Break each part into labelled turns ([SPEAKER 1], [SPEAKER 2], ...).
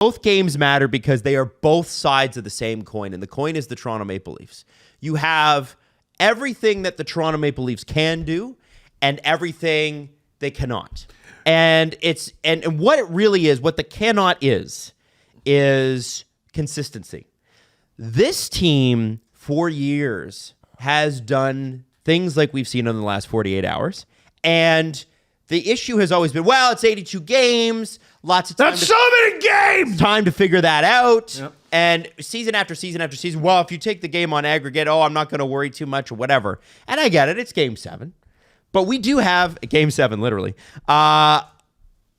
[SPEAKER 1] Both games matter because they are both sides of the same coin, and the coin is the Toronto Maple Leafs. You have everything that the Toronto Maple Leafs can do and everything they cannot. And what it really is, what the cannot is consistency. This team for years has done things like we've seen in the last 48 hours. And the issue has always been, well, it's 82 games, lots of time.
[SPEAKER 2] That's so many games!
[SPEAKER 1] Time to figure that out.
[SPEAKER 2] Yep.
[SPEAKER 1] And season after season after season, well, if you take the game on aggregate, I'm not going to worry too much or whatever. And I get it. It's game 7. But we do have, game 7, literally.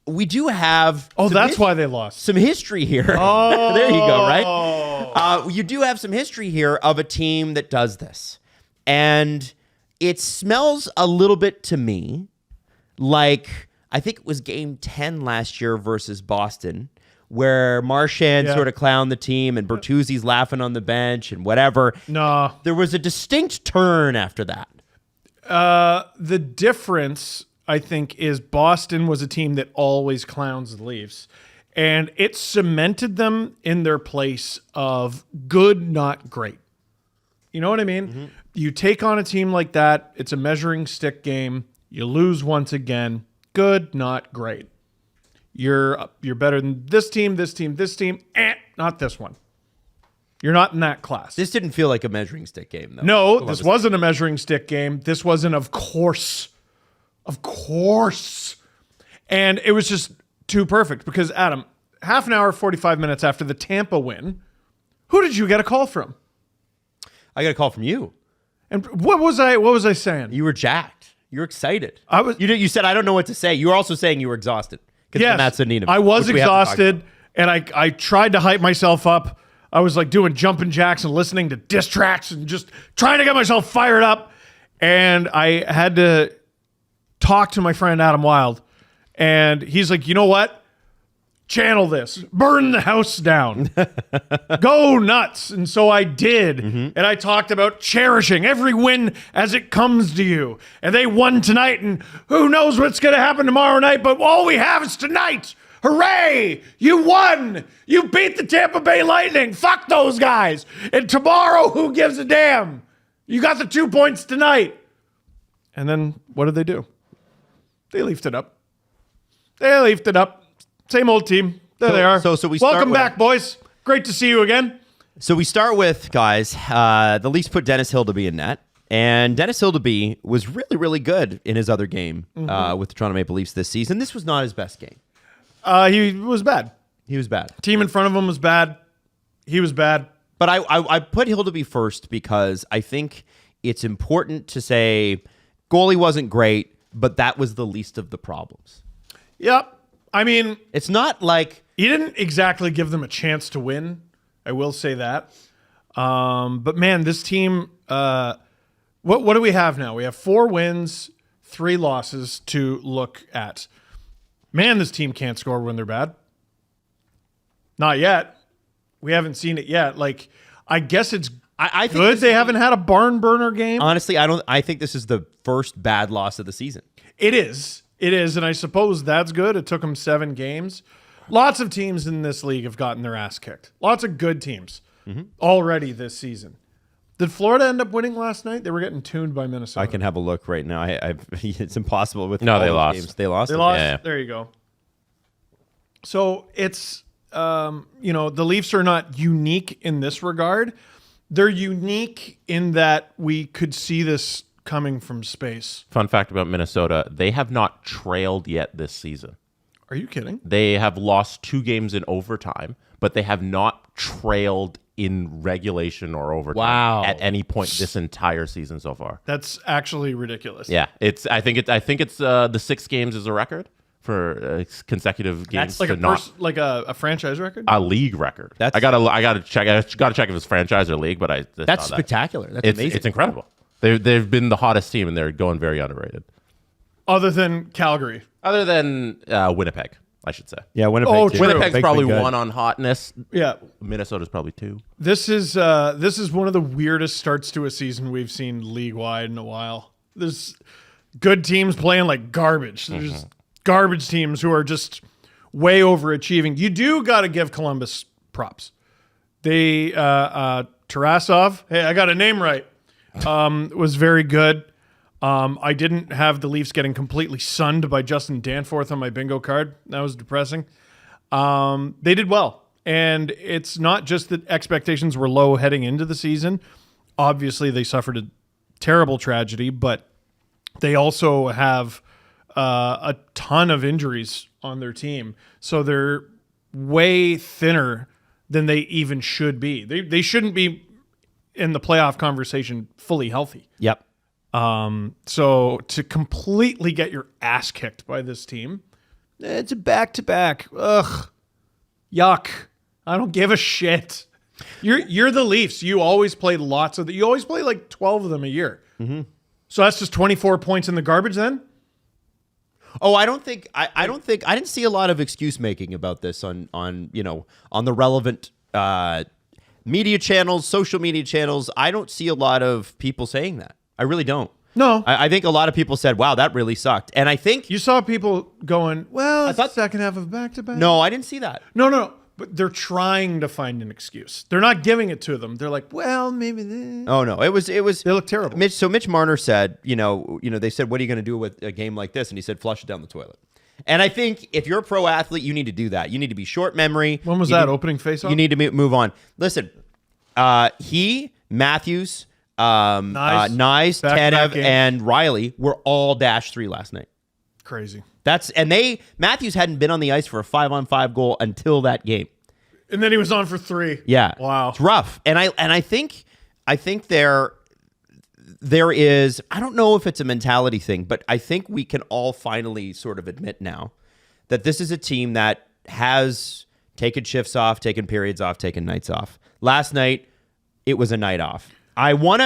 [SPEAKER 1] We do have...
[SPEAKER 2] that's why they lost.
[SPEAKER 1] Some history here.
[SPEAKER 2] Oh.
[SPEAKER 1] There you go, right? You do have some history here of a team that does this. And it smells a little bit to me like, I think it was game 10 last year versus Boston, where Marchand sort of clowned the team and Bertuzzi's laughing on the bench and whatever.
[SPEAKER 2] No.
[SPEAKER 1] There was a distinct turn after that.
[SPEAKER 2] The difference, I think, is Boston was a team that always clowns the Leafs, and it cemented them in their place of good, not great. You know what I mean? Mm-hmm. You take on a team like that, it's a measuring stick game. You lose once again. Good, not great. You're better than this team, this team, this team. Not this one. You're not in that class.
[SPEAKER 1] This didn't feel like a measuring stick game, though.
[SPEAKER 2] No, this wasn't a measuring stick game. This wasn't, of course. Of course. And it was just too perfect because, Adam, half an hour, 45 minutes after the Tampa win, who did you get a call from?
[SPEAKER 1] I got a call from you.
[SPEAKER 2] And what was I saying?
[SPEAKER 1] You were jacked. You were excited.
[SPEAKER 2] I was.
[SPEAKER 1] You said, I don't know what to say. You were also saying you were exhausted.
[SPEAKER 2] Yes,
[SPEAKER 1] Matt Sundin,
[SPEAKER 2] I was exhausted, and I tried to hype myself up. I was like doing jumping jacks and listening to diss tracks and just trying to get myself fired up. And I had to talk to my friend Adam Wylde, and he's like, you know what? Channel this. Burn the house down. Go nuts. And so I did. Mm-hmm. And I talked about cherishing every win as it comes to you. And they won tonight, and who knows what's going to happen tomorrow night, but all we have is tonight. Hooray! You won! You beat the Tampa Bay Lightning. Fuck those guys. And tomorrow, who gives a damn? You got the 2 points tonight. And then what did they do? They leafed it up. Same old team. There they are.
[SPEAKER 1] So we start
[SPEAKER 2] Welcome back, boys. Great to see you again.
[SPEAKER 1] So we start with, guys, the Leafs put Dennis Hildeby in net. And Dennis Hildeby was really, really good in his other game with the Toronto Maple Leafs this season. This was not his best game.
[SPEAKER 2] He was bad.
[SPEAKER 1] He was bad.
[SPEAKER 2] Team in front of him was bad. He was bad.
[SPEAKER 1] But I put Hildeby first because I think it's important to say goalie wasn't great, but that was the least of the problems.
[SPEAKER 2] Yep. I mean,
[SPEAKER 1] it's not like
[SPEAKER 2] he didn't exactly give them a chance to win. I will say that. But man, this team, what do we have now? We have 4 wins, 3 losses to look at. Man, this team can't score when they're bad. Not yet. We haven't seen it yet. Like, I guess it's I think good they haven't had a barn burner game.
[SPEAKER 1] Honestly, I think this is the first bad loss of the season.
[SPEAKER 2] It is. It is, and I suppose that's good. It took them 7 games. Lots of teams in this league have gotten their ass kicked. Lots of good teams already this season. Did Florida end up winning last night? They were getting tuned by Minnesota.
[SPEAKER 1] I can have a look right now. It's impossible with
[SPEAKER 3] no.
[SPEAKER 1] all
[SPEAKER 3] They
[SPEAKER 1] those
[SPEAKER 3] lost.
[SPEAKER 1] Games. They lost.
[SPEAKER 2] They lost.
[SPEAKER 3] Yeah.
[SPEAKER 2] There you go. So it's the Leafs are not unique in this regard. They're unique in that we could see this coming from space.
[SPEAKER 3] Fun fact about Minnesota, they have not trailed yet this season.
[SPEAKER 2] Are you kidding?
[SPEAKER 3] They have lost 2 games in overtime, but they have not trailed in regulation or overtime at any point this entire season so far.
[SPEAKER 2] That's actually ridiculous.
[SPEAKER 3] Yeah, I think it's the 6 games is a record for consecutive games.
[SPEAKER 2] That's like a franchise record?
[SPEAKER 3] A league record. I gotta check if it's franchise or league, but
[SPEAKER 1] that's spectacular. That's amazing.
[SPEAKER 3] It's incredible. They've been the hottest team, and they're going very underrated.
[SPEAKER 2] Other than Calgary.
[SPEAKER 3] Other than Winnipeg, I should say.
[SPEAKER 1] Yeah, Winnipeg.
[SPEAKER 2] Oh,
[SPEAKER 3] Winnipeg's probably 1 on hotness.
[SPEAKER 2] Yeah.
[SPEAKER 3] Minnesota's probably 2.
[SPEAKER 2] This is one of the weirdest starts to a season we've seen league-wide in a while. There's good teams playing like garbage. There's garbage teams who are just way overachieving. You do got to give Columbus props. They Tarasov, hey, I got a name right, was very good. I didn't have the Leafs getting completely sunned by Justin Danforth on my bingo card. That was depressing. They did well. And it's not just that expectations were low heading into the season. Obviously, they suffered a terrible tragedy, but they also have a ton of injuries on their team. So they're way thinner than they even should be. They shouldn't be in the playoff conversation fully healthy.
[SPEAKER 1] Yep.
[SPEAKER 2] So to completely get your ass kicked by this team, it's a back-to-back. Ugh. Yuck. I don't give a shit. You're the Leafs. You always play you always play like 12 of them a year. Mm-hmm. So that's just 24 points in the garbage then?
[SPEAKER 1] Oh, I didn't see a lot of excuse making about this on the relevant media channels, social media channels. I don't see a lot of people saying that. I really don't.
[SPEAKER 2] No.
[SPEAKER 1] I think a lot of people said, wow, that really sucked. And I think
[SPEAKER 2] you saw people going, well, I thought second half of back-to-back.
[SPEAKER 1] No, I didn't see that.
[SPEAKER 2] No. But they're trying to find an excuse. They're not giving it to them. They're like, well, maybe this.
[SPEAKER 1] Oh no, it was. They
[SPEAKER 2] look terrible.
[SPEAKER 1] Mitch Marner said, they said, what are you going to do with a game like this? And he said, flush it down the toilet. And I think if you're a pro athlete, you need to do that. You need to be short memory.
[SPEAKER 2] When was that opening face-off?
[SPEAKER 1] You need to move on. Listen, Matthews, Nyes, Tanev, and Riley were all -3 last night.
[SPEAKER 2] Crazy.
[SPEAKER 1] Matthews hadn't been on the ice for a 5-on-5 goal until that game.
[SPEAKER 2] And then he was on for 3.
[SPEAKER 1] Yeah.
[SPEAKER 2] Wow.
[SPEAKER 1] It's rough. And I think there is, I don't know if it's a mentality thing, but I think we can all finally sort of admit now that this is a team that has taken shifts off, taken periods off, taken nights off. Last night, it was a night off. I want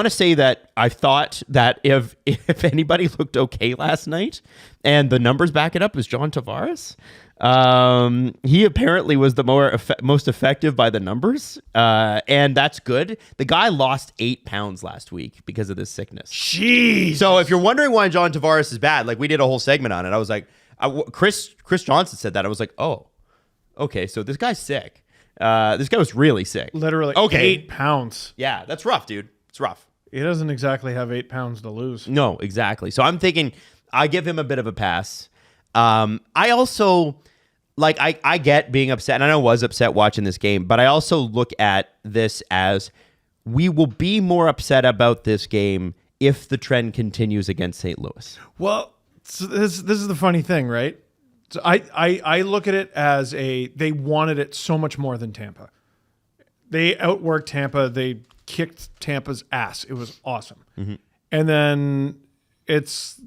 [SPEAKER 1] to say that I thought that if anybody looked okay last night, and the numbers back it up, was John Tavares. He apparently was the most effective by the numbers, and that's good. The guy lost 8 pounds last week because of this sickness.
[SPEAKER 2] Jeez.
[SPEAKER 1] So if you're wondering why John Tavares is bad, like we did a whole segment on it. I was like, Chris Johnson said that. I was like, oh, okay, so this guy's sick. This guy was really sick.
[SPEAKER 2] Literally,
[SPEAKER 1] okay.
[SPEAKER 2] 8 pounds.
[SPEAKER 1] Yeah, that's rough, dude. It's rough.
[SPEAKER 2] He doesn't exactly have 8 pounds to lose.
[SPEAKER 1] No, exactly. So I'm thinking I give him a bit of a pass. I also, I get being upset, and I was upset watching this game, but I also look at this as we will be more upset about this game if the trend continues against St. Louis.
[SPEAKER 2] Well, so this is the funny thing, right? So I look at it as they wanted it so much more than Tampa. They outworked Tampa. They kicked Tampa's ass. It was awesome. Mm-hmm. And then it's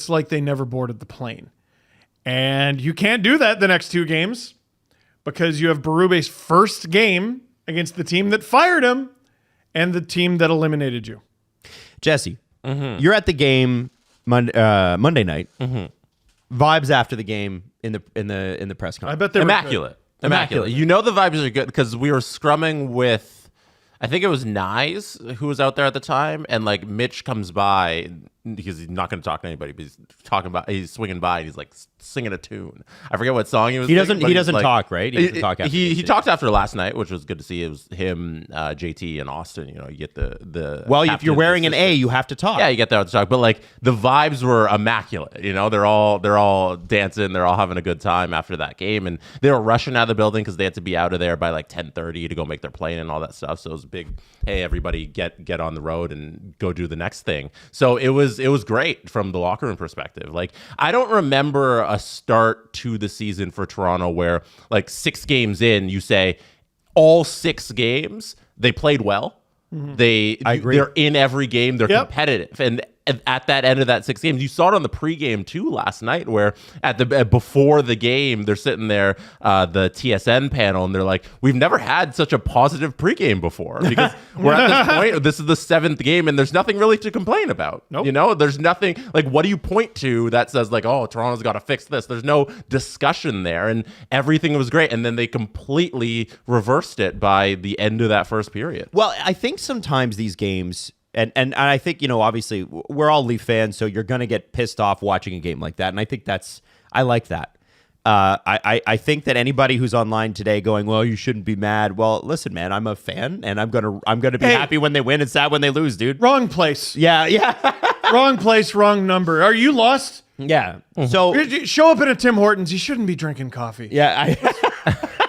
[SPEAKER 2] like they never boarded the plane. And you can't do that the next 2 games because you have Berube's first game against the team that fired him and the team that eliminated you.
[SPEAKER 1] Jesse, you're at the game Monday night. Mm-hmm. Vibes after the game in the press conference.
[SPEAKER 2] I bet they're
[SPEAKER 3] immaculate. You know the vibes are good because we were scrumming with, I think it was Nyes who was out there at the time, and like Mitch comes by because he's not going to talk to anybody, but he's swinging by and he's like singing a tune. I forget what song he was.
[SPEAKER 1] He doesn't talk, right? He doesn't talk after.
[SPEAKER 3] He talked after last night, which was good to see. It was him, JT, and Austin. You get the.
[SPEAKER 1] Well, if you're wearing an A, you have to talk.
[SPEAKER 3] Yeah, you get there to talk. But like the vibes were immaculate. They're all dancing. They're all having a good time after that game, and they were rushing out of the building because they had to be out of there by like 10:30 to go make their plane and all that stuff. So it was a big, hey, everybody get on the road and go do the next thing. So it was great from the locker room perspective. Like I don't remember a start to the season for Toronto where like 6 games in you say all 6 games they played well. Mm-hmm. I agree. They're in every game. They're competitive. And at that end of that 6 games, you saw it on the pregame too last night, where before the game, they're sitting there, the TSN panel, and they're like, "We've never had such a positive pregame before because we're at this point. This is the 7th game, and there's nothing really to complain about. Nope. There's nothing like what do you point to that says like, oh, Toronto's got to fix this? There's no discussion there, and everything was great. And then they completely reversed it by the end of that first period.
[SPEAKER 1] Well, I think sometimes these games. And I think, obviously we're all Leaf fans, so you're going to get pissed off watching a game like that. And I think I like that. I think that anybody who's online today going, well, you shouldn't be mad. Well, listen, man, I'm a fan, and I'm gonna be happy when they win and sad when they lose, dude.
[SPEAKER 2] Wrong place.
[SPEAKER 1] Yeah.
[SPEAKER 2] Wrong place, wrong number. Are you lost?
[SPEAKER 1] Yeah. So
[SPEAKER 2] Show up at a Tim Hortons. You shouldn't be drinking coffee.
[SPEAKER 1] yeah,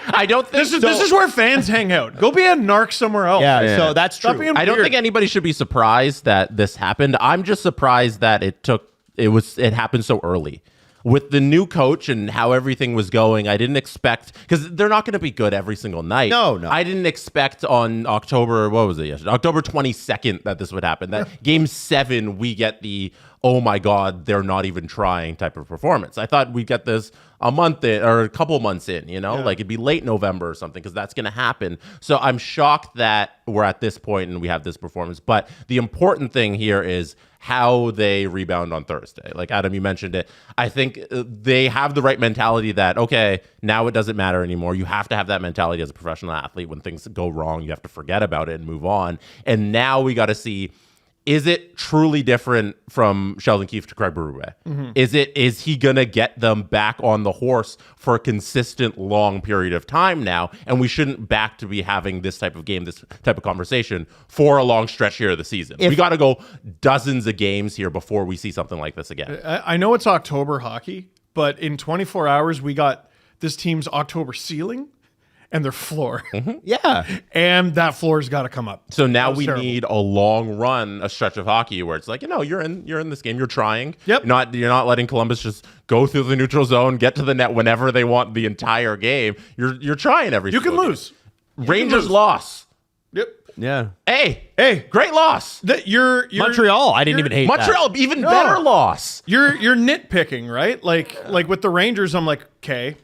[SPEAKER 3] I don't think
[SPEAKER 2] This is where fans hang out. Go be a narc somewhere else.
[SPEAKER 1] yeah. So that's
[SPEAKER 2] Stop
[SPEAKER 1] true.
[SPEAKER 2] being
[SPEAKER 3] I don't
[SPEAKER 2] weird.
[SPEAKER 3] think anybody should be surprised that this happened. I'm just surprised that it happened so early. With the new coach and how everything was going, I didn't expect, because they're not going to be good every single night.
[SPEAKER 1] No.
[SPEAKER 3] I didn't expect on October 22nd that this would happen. That game 7, we get the, oh my God, they're not even trying type of performance. I thought we'd get this a month in, or a couple months in, like it'd be late November or something, because that's going to happen. So I'm shocked that we're at this point and we have this performance. But the important thing here is how they rebound on Thursday. Like Adam, you mentioned it. I think they have the right mentality that, okay, now it doesn't matter anymore. You have to have that mentality as a professional athlete. When things go wrong, you have to forget about it and move on. And now we got to see, is it truly different from Sheldon Keefe to Craig Berube?
[SPEAKER 2] Mm-hmm.
[SPEAKER 3] Is he going to get them back on the horse for a consistent long period of time now? And we shouldn't back to be having this type of game, this type of conversation for a long stretch here of the season. We got to go dozens of games here before we see something like this again.
[SPEAKER 2] I know it's October hockey, but in 24 hours, we got this team's October ceiling and their floor.
[SPEAKER 1] Yeah.
[SPEAKER 2] And that floor's got to come up.
[SPEAKER 3] So now we
[SPEAKER 2] terrible.
[SPEAKER 3] need a long run, a stretch of hockey where it's like, you're in this game, you're trying.
[SPEAKER 2] Yep.
[SPEAKER 3] You're not letting Columbus just go through the neutral zone, get to the net whenever they want the entire game. You're trying every
[SPEAKER 2] You can
[SPEAKER 3] single game.
[SPEAKER 2] lose.
[SPEAKER 3] Rangers loss.
[SPEAKER 2] Yep.
[SPEAKER 1] Yeah.
[SPEAKER 3] Hey, great loss.
[SPEAKER 2] You're
[SPEAKER 1] Montreal. I didn't even hate that.
[SPEAKER 3] Montreal, even better loss.
[SPEAKER 2] You're nitpicking, right? Like with the Rangers, I'm like, okay,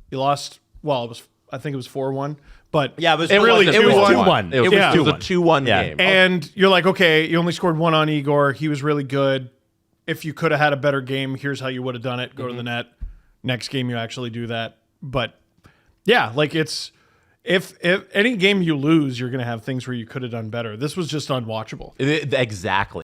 [SPEAKER 2] you lost. Well, I think it was 4-1, but
[SPEAKER 1] Yeah, it was
[SPEAKER 3] wasn't
[SPEAKER 1] it was
[SPEAKER 3] 2-1.
[SPEAKER 1] 2-1.
[SPEAKER 3] It was
[SPEAKER 2] Yeah.
[SPEAKER 3] 2-1. a 2-1
[SPEAKER 1] Yeah.
[SPEAKER 3] game.
[SPEAKER 2] and you're like, okay, you only scored 1 on Igor. He was really good. If you could have had a better game, here's how you would have done it. Go to the net. Next game, you actually do that. But yeah, like it's if any game you lose, you're going to have things where you could have done better. This was just unwatchable.
[SPEAKER 3] Exactly.